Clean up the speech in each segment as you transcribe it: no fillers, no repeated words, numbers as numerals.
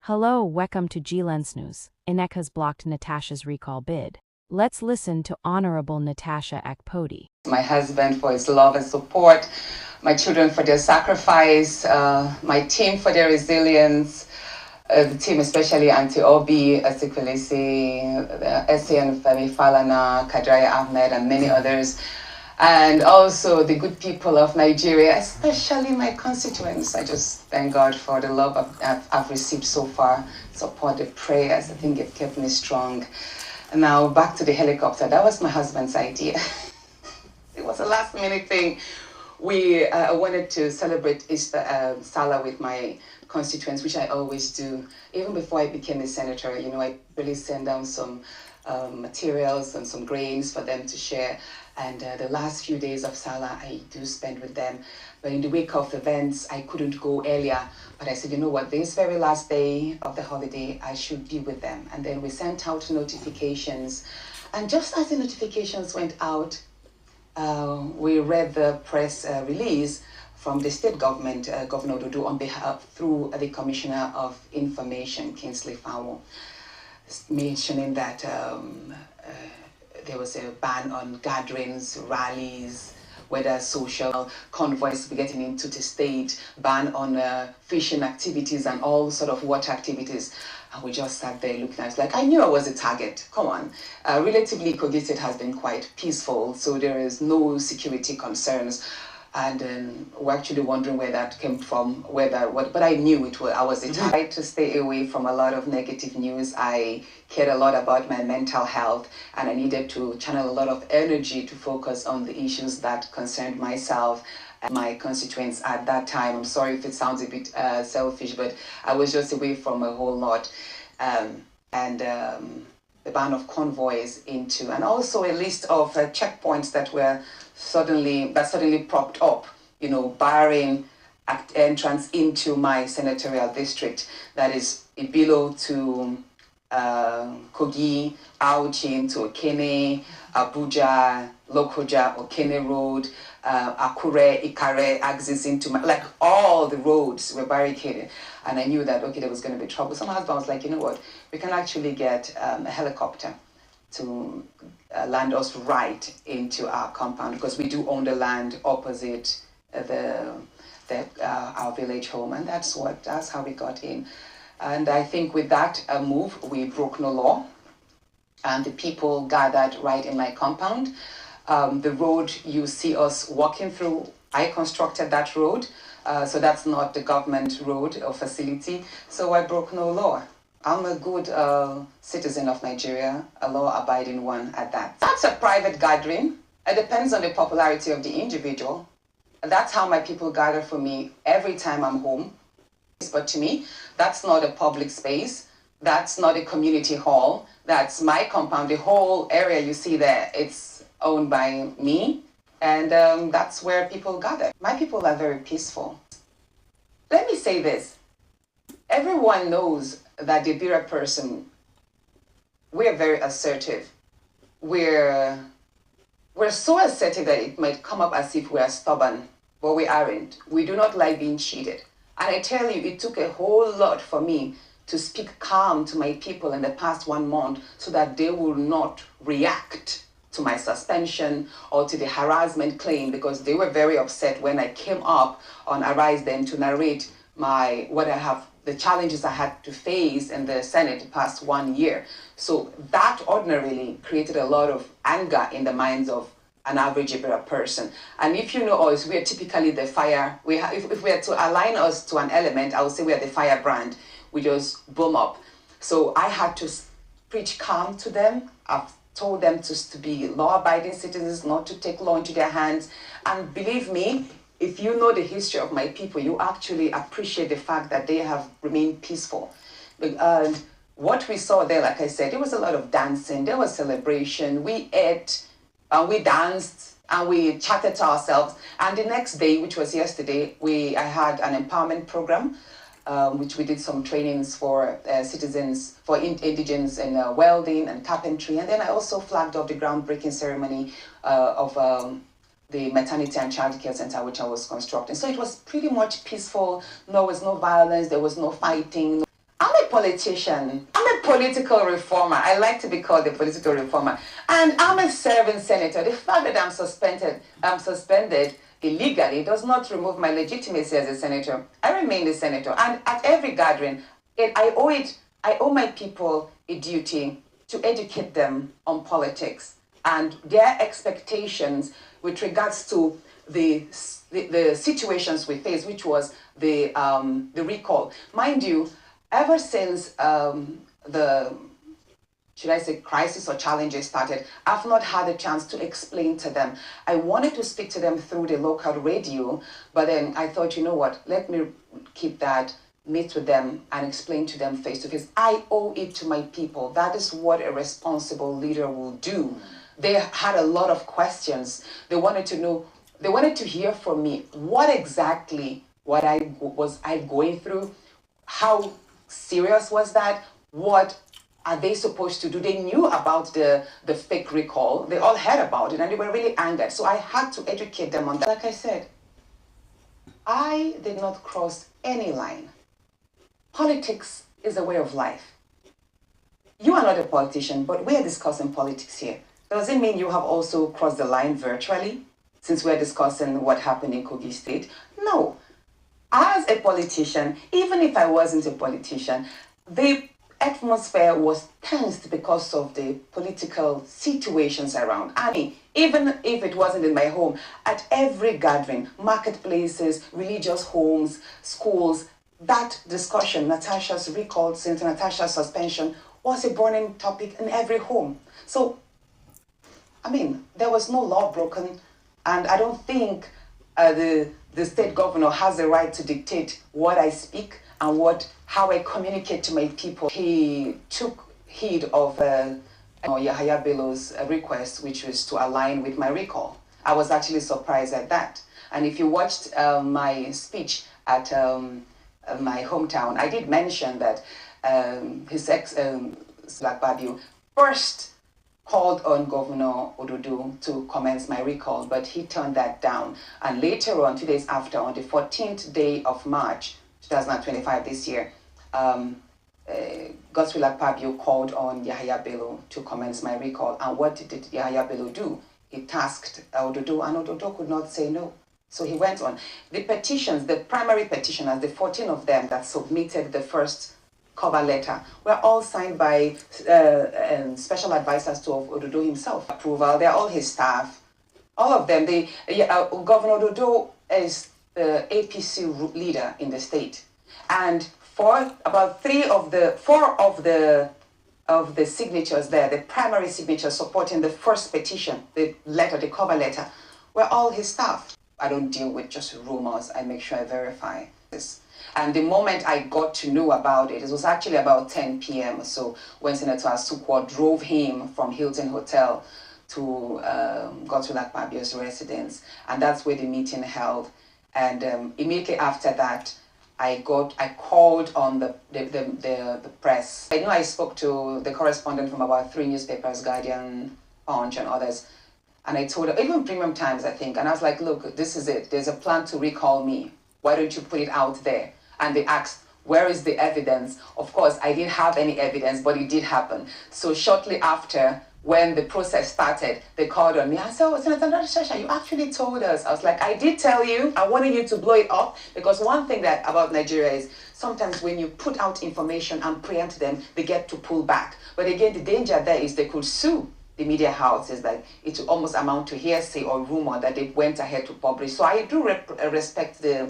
Hello, welcome to G-Lens News. Inec has blocked Natasha's recall bid. Let's listen to Honorable Natasha Akpabio. My husband for his love and support, my children for their sacrifice, my team for their resilience, the team especially Auntie Obi, Asikulisi, SN Femi Falana, Kadraya Ahmed, and many others. And also the good people of Nigeria, especially my constituents. I just thank God for the love I've received so far, support, the prayers. I think it kept me strong. And now back to the helicopter. That was my husband's idea. It was a last minute thing. We wanted to celebrate Easter Salah with my constituents, which I always do. Even before I became a senator, I really send down some materials and some grains for them to share. And the last few days of Salah, I do spend with them. But in the wake of events, I couldn't go earlier. But I said, you know what, this very last day of the holiday, I should be with them. And then we sent out notifications. And just as the notifications went out, we read the press release from the state government, Governor Dudu, on behalf through the Commissioner of Information, Kingsley Fowle, mentioning that there was a ban on gatherings, rallies, whether social convoys getting into the state, ban on fishing activities and all sort of water activities. And we just sat there looking at it like, I knew I was a target. Come on. Relatively, Kogi State has been quite peaceful, so there is no security concerns. And we're actually wondering where that came from, but I knew it was, I was a target. I tried to stay away from a lot of negative news. I cared a lot about my mental health, and I needed to channel a lot of energy to focus on the issues that concerned myself and my constituents at that time. I'm sorry if it sounds a bit selfish, but I was just away from a whole lot. The ban of convoys into, and also a list of checkpoints that were suddenly propped up, barring entrance into my senatorial district. That is Ibilo to Kogi, Auchin to Okene, Abuja, Lokoja, Okene Road, Akure, Ikare, axis into all the roads were barricaded. And I knew that, okay, there was going to be trouble. So my husband was like, you know what, we can actually get a helicopter to land us right into our compound, because we do own the land opposite our village home. And that's how we got in. And I think with that move, we broke no law. And the people gathered right in my compound. The road you see us walking through, I constructed that road. So that's not the government road or facility. So I broke no law. I'm a good citizen of Nigeria, a law-abiding one at that. That's a private gathering. It depends on the popularity of the individual. That's how my people gather for me every time I'm home. But to me, that's not a public space. That's not a community hall. That's my compound. The whole area you see there, it's owned by me. And that's where people gather. My people are very peaceful. Let me say this. Everyone knows that the Bira person, we're very assertive. We're so assertive that it might come up as if we're stubborn, but we aren't. We do not like being cheated. And I tell you, it took a whole lot for me to speak calm to my people in the past 1 month so that they will not react to my suspension or to the harassment claim, because they were very upset when I came up on Arise Then to narrate the challenges I had to face in the Senate the past 1 year. So that ordinarily created a lot of anger in the minds of an average Ibera person. And if you know us, we are typically the fire. If we are to align us to an element, I would say we are the firebrand. We just boom up. So I had to preach calm to them. I've told them to be law-abiding citizens, not to take law into their hands. And believe me, if you know the history of my people, you actually appreciate the fact that they have remained peaceful. And what we saw there, like I said, there was a lot of dancing, there was celebration, we ate, and we danced, and we chatted to ourselves. And the next day, which was yesterday, I had an empowerment program, which we did some trainings for citizens, for indigents in welding and carpentry. And then I also flagged off the groundbreaking ceremony of the maternity and child care center, which I was constructing. So it was pretty much peaceful. There was no violence, there was no fighting. I'm a politician. I'm a political reformer. I like to be called a political reformer. And I'm a serving senator. The fact that I'm suspended illegally does not remove my legitimacy as a senator. I remain a senator. And at every gathering, I owe my people a duty to educate them on politics and their expectations with regards to the situations we face, which was the recall. Mind you, ever since the, should I say, crisis or challenges started, I've not had a chance to explain to them. I wanted to speak to them through the local radio, but then I thought, you know what, let me keep that, meet with them and explain to them face to face. I owe it to my people. That is what a responsible leader will do. They had a lot of questions. They wanted to know, they wanted to hear from me what exactly was I going through, how serious was that, what are they supposed to do? They knew about the fake recall. They all heard about it and they were really angered. So I had to educate them on that. Like I said, I did not cross any line. Politics is a way of life. You are not a politician, but we are discussing politics here. Does it mean you have also crossed the line virtually, since we're discussing what happened in Kogi State? No. As a politician, even if I wasn't a politician, the atmosphere was tensed because of the political situations around. I mean, even if it wasn't in my home, at every gathering, marketplaces, religious homes, schools, that discussion, Natasha's recall, Senator Natasha's suspension, was a burning topic in every home. So, I mean, there was no law broken, and I don't think the state governor has the right to dictate what I speak and how I communicate to my people. He took heed of Yahaya Bello's request, which was to align with my recall. I was actually surprised at that. And if you watched my speech at my hometown, I did mention that his Akpabio first called on Governor Ododo to commence my recall, but he turned that down. And later on, 2 days after, on the 14th day of March, 2025 this year, Godswill Akpabio called on Yahaya Bello to commence my recall. And what did Yahaya Bello do? He tasked Ododo, and Ododo could not say no. So he went on. The petitions, the primary petitioners, the 14 of them that submitted the first cover letter were all signed by special advisors to Ododo himself. Approval, they're all his staff. All of them. Governor Ododo is the APC leader in the state. And for about 4 of the signatures there, the primary signatures supporting the first petition, the cover letter, were all his staff. I don't deal with just rumors. I make sure I verify this. And the moment I got to know about it, it was actually about 10 p.m. So when Senator Asukwa drove him from Hilton Hotel to Godswill Akpabio's residence, and that's where the meeting held. And immediately after that, I called on the press. I know I spoke to the correspondent from about 3 newspapers, Guardian, Punch, and others. And I told her, even Premium Times, I think, and I was like, look, this is it. There's a plan to recall me. Why don't you put it out there? And they asked, where is the evidence? Of course, I didn't have any evidence, but it did happen. So shortly after, when the process started, they called on me. I said, oh, Senator Natasha, you actually told us. I was like, I did tell you. I wanted you to blow it up. Because one thing about Nigeria is sometimes when you put out information and preempt them, they get to pull back. But again, the danger there is they could sue the media houses, like it will almost amount to hearsay or rumor that they went ahead to publish. So I do respect the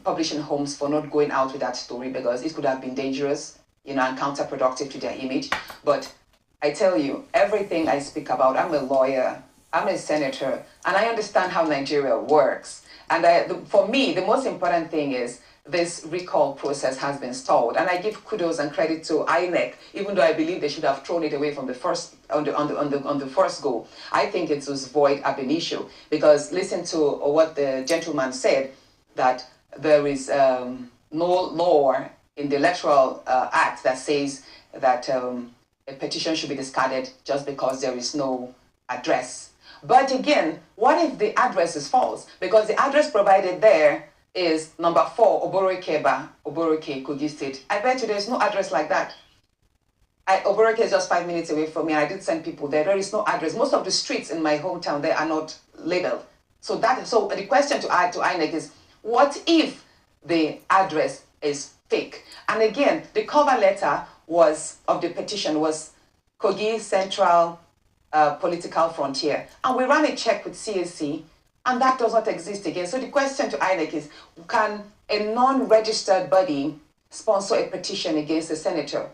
publishing homes for not going out with that story, because it could have been dangerous, and counterproductive to their image. But I tell you, everything I speak about, I'm a lawyer, I'm a senator, and I understand how Nigeria works. And for me, the most important thing is this recall process has been stalled. And I give kudos and credit to Inec, even though I believe they should have thrown it away from the first on the first go. I think it was void ab initio, because listen to what the gentleman said, that there is no law in the Electoral Act that says that a petition should be discarded just because there is no address. But again, what if the address is false? Because the address provided there is number 4, Oborokeba, Oboroke, Kogi State. I bet you there's no address like that. Oboroke is just 5 minutes away from me. I did send people there. There is no address. Most of the streets in my hometown, they are not labeled. So the question to add to Inec is, what if the address is fake? And again, the cover letter of the petition was Kogi Central Political Frontier. And we ran a check with CAC, and that does not exist again. So the question to Inec is, can a non-registered body sponsor a petition against a senator?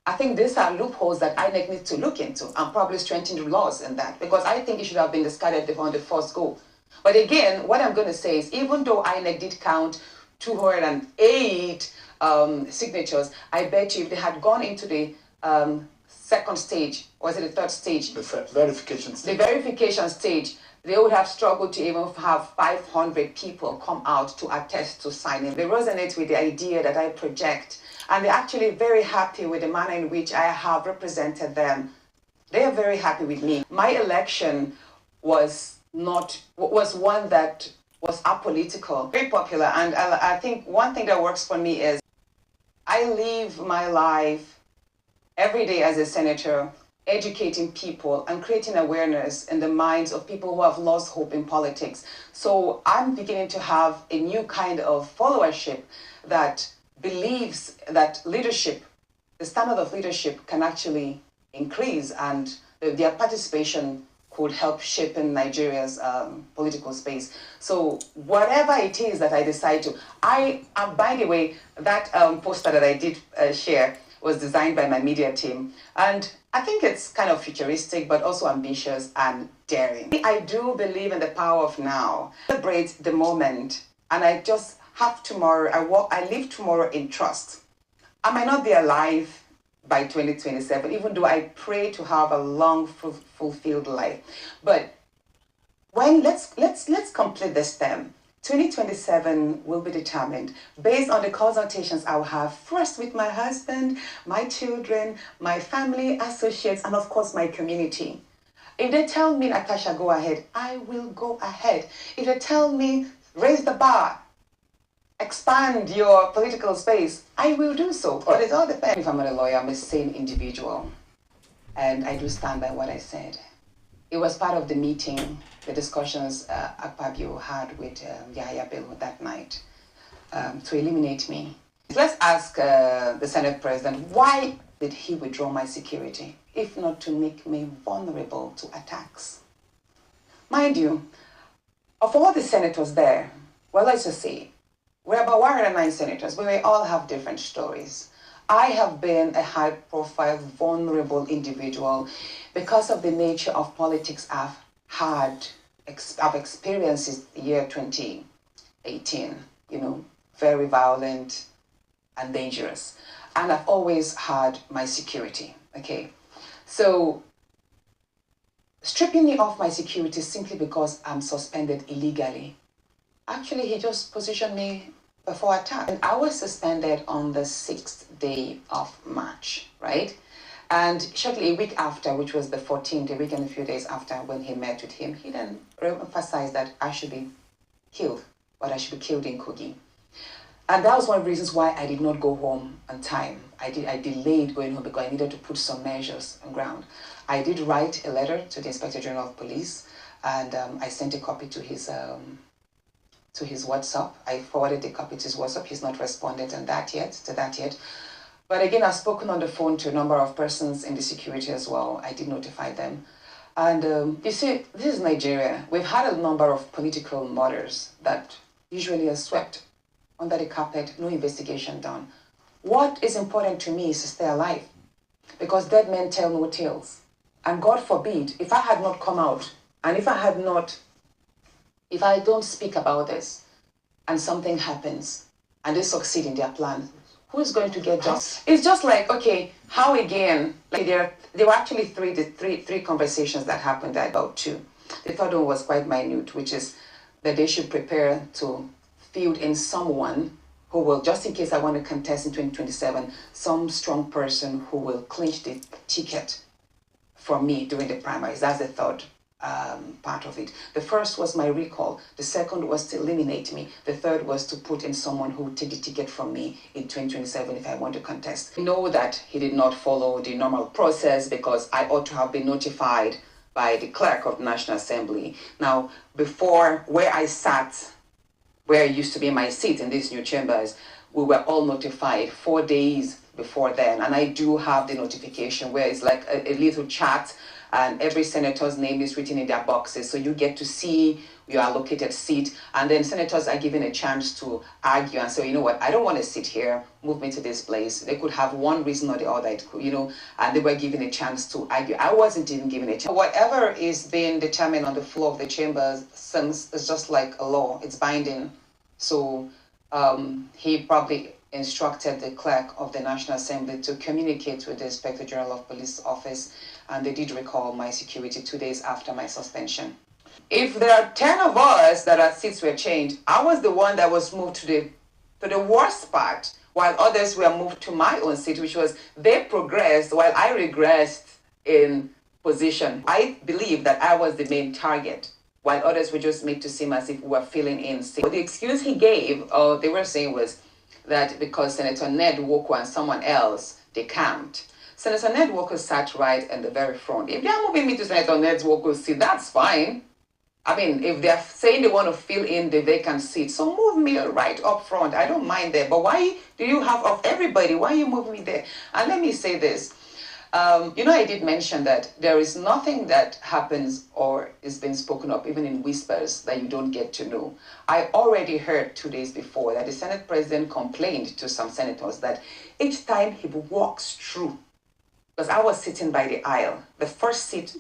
I think these are loopholes that INEC needs to look into and probably strengthen the laws in that, because I think it should have been discarded on the first go. But again, what I'm going to say is, even though INEC did count 208 signatures, I bet you if they had gone into the second stage, or is it the third stage? The verification stage. The verification stage, they would have struggled to even have 500 people come out to attest to signing. They resonate with the idea that I project, and they're actually very happy with the manner in which I have represented them. They are very happy with me. My election was one that was apolitical, very popular, and I think one thing that works for me is I live my life every day as a senator, educating people and creating awareness in the minds of people who have lost hope in politics. So I'm beginning to have a new kind of followership that believes that leadership, the standard of leadership, can actually increase, and their participation could help shape in Nigeria's political space. So whatever it is that I decide to, by the way, that poster that I did share was designed by my media team, and I think it's kind of futuristic, but also ambitious and daring. I do believe in the power of now. Celebrate the moment, and I just have tomorrow. I live tomorrow in trust. I might not be alive by 2027, even though I pray to have a long, fulfilled life. But let's complete this term. 2027 will be determined based on the consultations I will have first with my husband, my children, my family, associates, and of course my community. If they tell me, Natasha, go ahead, I will go ahead. If they tell me, raise the bar, expand your political space, I will do so. But it all depends. If I'm not a lawyer, I'm a sane individual, and I do stand by what I said. It was part of the meeting, the discussions Akpabio had with Yahya Bello that night to eliminate me. Let's ask the Senate President, why did he withdraw my security, if not to make me vulnerable to attacks? Mind you, of all the senators there, well, let's just say, we're about 109 senators, but we all have different stories. I have been a high-profile, vulnerable individual because of the nature of politics I've experienced the year 2018, very violent and dangerous. And I've always had my security, okay? So stripping me of my security simply because I'm suspended illegally. Actually, he just positioned me before attack. And I was suspended on the 6th day of March, right? And shortly a week after, which was the 14th, a week and a few days after when he met with him, he then emphasized that I should be killed, but I should be killed in Kogi. And that was one of the reasons why I did not go home on time. I delayed going home because I needed to put some measures on ground. I did write a letter to the Inspector General of Police, and I sent a copy to his WhatsApp. I forwarded the copy to his WhatsApp. He's not responded to that yet. But again, I've spoken on the phone to a number of persons in the security as well. I did notify them. And you see, this is Nigeria. We've had a number of political murders that usually are swept under the carpet, no investigation done. What is important to me is to stay alive, because dead men tell no tales. And God forbid, if I had not come out, and if I don't speak about this, and something happens, and they succeed in their plan, who is going to get justice? It's just like, okay, how again? Like there were actually three conversations that happened at about 2. The third one was quite minute, which is that they should prepare to field in someone who will, just in case I want to contest in 2027, some strong person who will clinch the ticket for me during the primaries. That's the third part of it. The first was my recall. The second was to eliminate me. The third was to put in someone who would take the ticket from me in 2027 if I want to contest. I know that he did not follow the normal process because I ought to have been notified by the clerk of the National Assembly. Now, before where I sat, where I used to be my seat in these new chambers, we were all notified 4 days before then. And I do have the notification where it's like a little chat and every senator's name is written in their boxes. So you get to see your allocated seat. And then senators are given a chance to argue and say, you know what, I don't want to sit here, move me to this place. They could have one reason or the other, it could, and they were given a chance to argue. I wasn't even given a chance. Whatever is being determined on the floor of the chambers, since it's just like a law, it's binding. So he probably instructed the clerk of the National Assembly to communicate with the Inspector General of Police office, and they did recall my security 2 days after my suspension. If there are 10 of us that our seats were changed, I was the one that was moved to the worst part, while others were moved to my own seat, which was they progressed while I regressed in position. I believe that I was the main target, while others were just made to seem as if we were filling in. But the excuse he gave, or they were saying, was that because Senator Ned Walker and someone else, they camped. Senator Ned Walker sat right in the very front. If they're moving me to Senator Ned Walker's seat, that's fine. I mean, if they're saying they want to fill in the vacant seat, so move me right up front. I don't mind there. But why do you have of everybody? Why you move me there? And let me say this. I did mention that there is nothing that happens or is being spoken of, even in whispers, that you don't get to know. I already heard 2 days before that the Senate President complained to some senators that each time he walks through, because I was sitting by the aisle, the first seat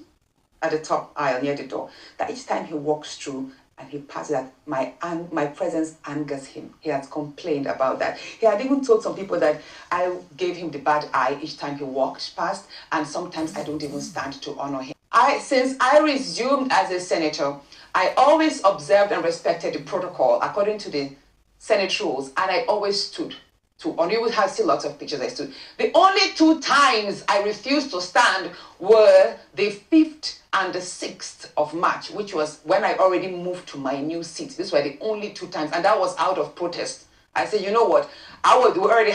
at the top aisle near the door, that each time he walks through and he passes that, my presence angers him. He has complained about that. He had even told some people that I gave him the bad eye each time he walked past, and sometimes I don't even stand to honor him. Since I resumed as a senator, I always observed and respected the protocol according to the Senate rules, and I always stood to honor. You would have seen lots of pictures I stood. The only 2 times I refused to stand were the 5th and the 6th of March, which was when I already moved to my new seat. These were the only 2 times, and that was out of protest. I said, you know what? We already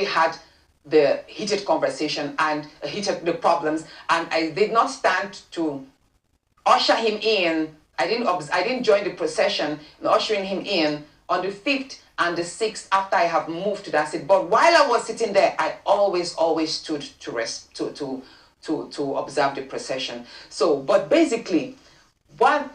had the heated conversation and the problems, and I did not stand to usher him in. I didn't join the procession in ushering him in on the 5th and the 6th after I have moved to that seat. But while I was sitting there, I always stood to observe the procession. So, but basically, what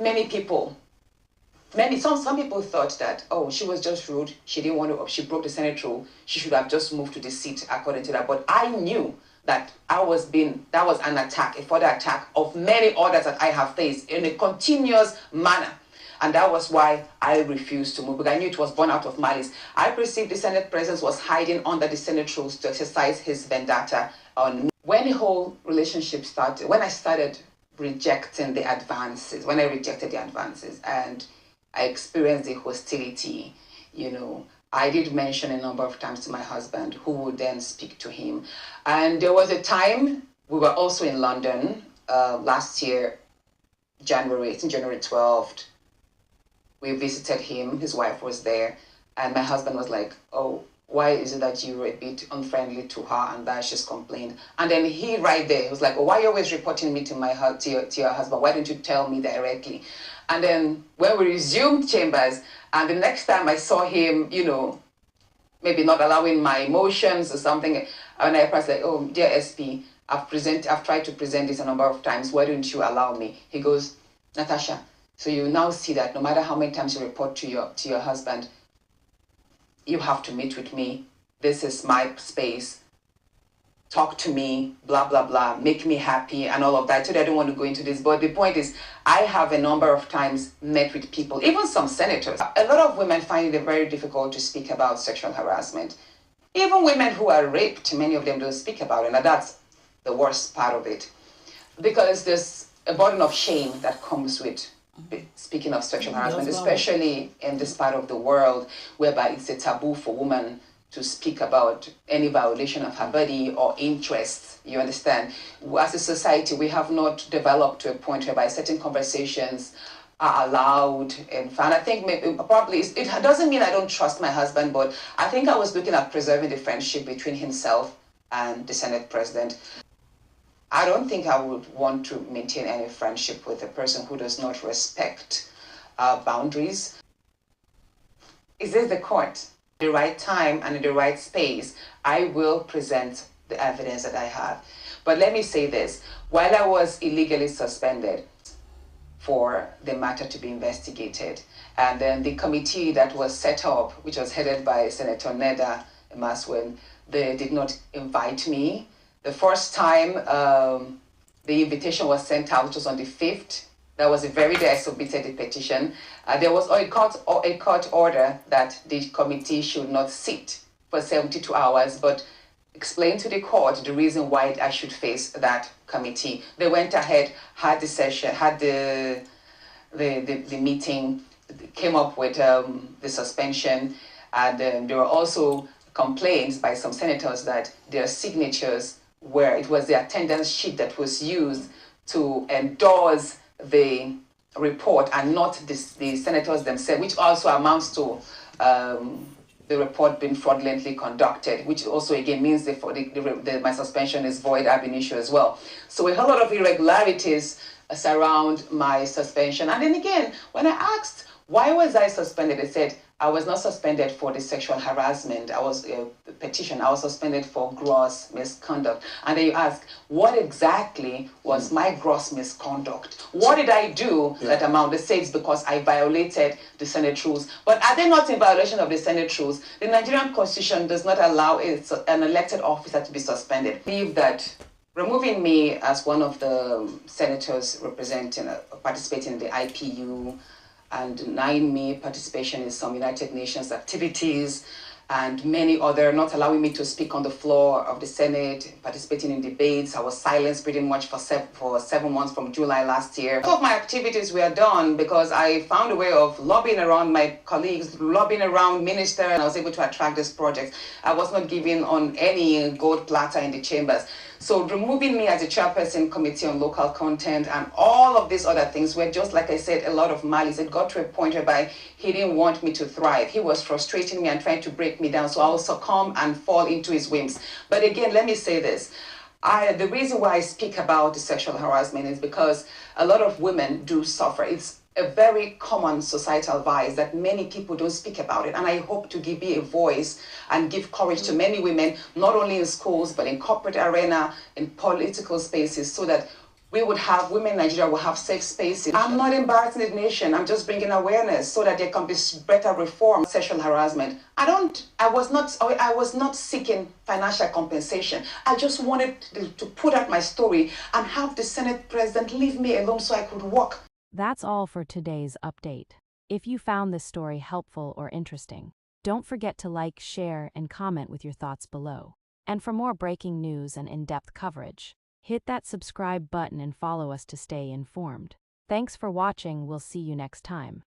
some people thought that, oh, she was just rude. She didn't want to, she broke the Senate rule. She should have just moved to the seat according to that. But I knew that that was an attack, a further attack of many others that I have faced in a continuous manner. And that was why I refused to move, because I knew it was born out of malice. I perceived the Senate President was hiding under the Senate rules to exercise his vendetta on me. When the whole relationship started, when I started rejecting the advances, and I experienced the hostility, I did mention a number of times to my husband, who would then speak to him. And there was a time we were also in London last year, January 12th. We visited him, his wife was there, and my husband was like, oh, why is it that you were a bit unfriendly to her and that she's complained? And then he right there was like, oh, why are you always reporting me to your husband? Why don't you tell me directly? And then when we resumed chambers, and the next time I saw him, maybe not allowing my emotions or something, and I was like, oh, dear SP, I've tried to present this a number of times. Why don't you allow me? He goes, Natasha, so you now see that no matter how many times you report to your husband, you have to meet with me. This is my space. Talk to me, blah, blah, blah, make me happy and all of that. So I don't want to go into this. But the point is, I have a number of times met with people, even some senators. A lot of women find it very difficult to speak about sexual harassment. Even women who are raped, many of them don't speak about it. And that's the worst part of it. Because there's a burden of shame that comes with speaking of sexual harassment, especially in this part of the world, whereby it's a taboo for women to speak about any violation of her body or interests. You understand? As a society, we have not developed to a point whereby certain conversations are allowed. And I think maybe, probably it doesn't mean I don't trust my husband, but I think I was looking at preserving the friendship between himself and the Senate president. I don't think I would want to maintain any friendship with a person who does not respect boundaries. Is this the court? The right time and in the right space, I will present the evidence that I have. But let me say this, while I was illegally suspended for the matter to be investigated, and then the committee that was set up, which was headed by Senator Neda Maswen, they did not invite me. The first time the invitation was sent out, which was on the 5th, that was the very day I submitted the petition. There was a court order that the committee should not sit for 72 hours, but explained to the court the reason why I should face that committee. They went ahead, had the session, had the meeting, came up with the suspension, and there were also complaints by some senators that their signatures were, it was the attendance sheet that was used to endorse the report and not the senators themselves, which also amounts to the report being fraudulently conducted, which also again means my suspension is void ab initio as well. So a whole lot of irregularities surround my suspension. And then again, when I asked why was I suspended, they said I was not suspended for the sexual harassment. I was suspended for gross misconduct. And then you ask, what exactly was my gross misconduct? What did I do that amount? They say it's because I violated the Senate rules. But are they not in violation of the Senate rules? The Nigerian Constitution does not allow an elected officer to be suspended. I believe that removing me as one of the senators participating in the IPU, and denying me participation in some United Nations activities and many other, not allowing me to speak on the floor of the Senate, participating in debates. I was silenced pretty much for 7 months from July last year. All of my activities were done because I found a way of lobbying around my colleagues, lobbying around ministers, and I was able to attract this project. I was not given on any gold platter in the chambers. So removing me as a chairperson committee on local content and all of these other things were just, like I said, a lot of malice. It got to a point whereby he didn't want me to thrive. He was frustrating me and trying to break me down, so I will succumb and fall into his whims. But again, let me say this. The reason why I speak about the sexual harassment is because a lot of women do suffer. It's a very common societal vice that many people don't speak about it. And I hope to give you a voice and give courage to many women, not only in schools, but in corporate arena, in political spaces, so that women in Nigeria will have safe spaces. I'm not embarrassing the nation. I'm just bringing awareness so that there can be better reform. Sexual harassment. I was not seeking financial compensation. I just wanted to put out my story and have the Senate president leave me alone so I could walk. That's all for today's update. If you found this story helpful or interesting, don't forget to like, share, and comment with your thoughts below. And for more breaking news and in-depth coverage, hit that subscribe button and follow us to stay informed. Thanks for watching. We'll see you next time.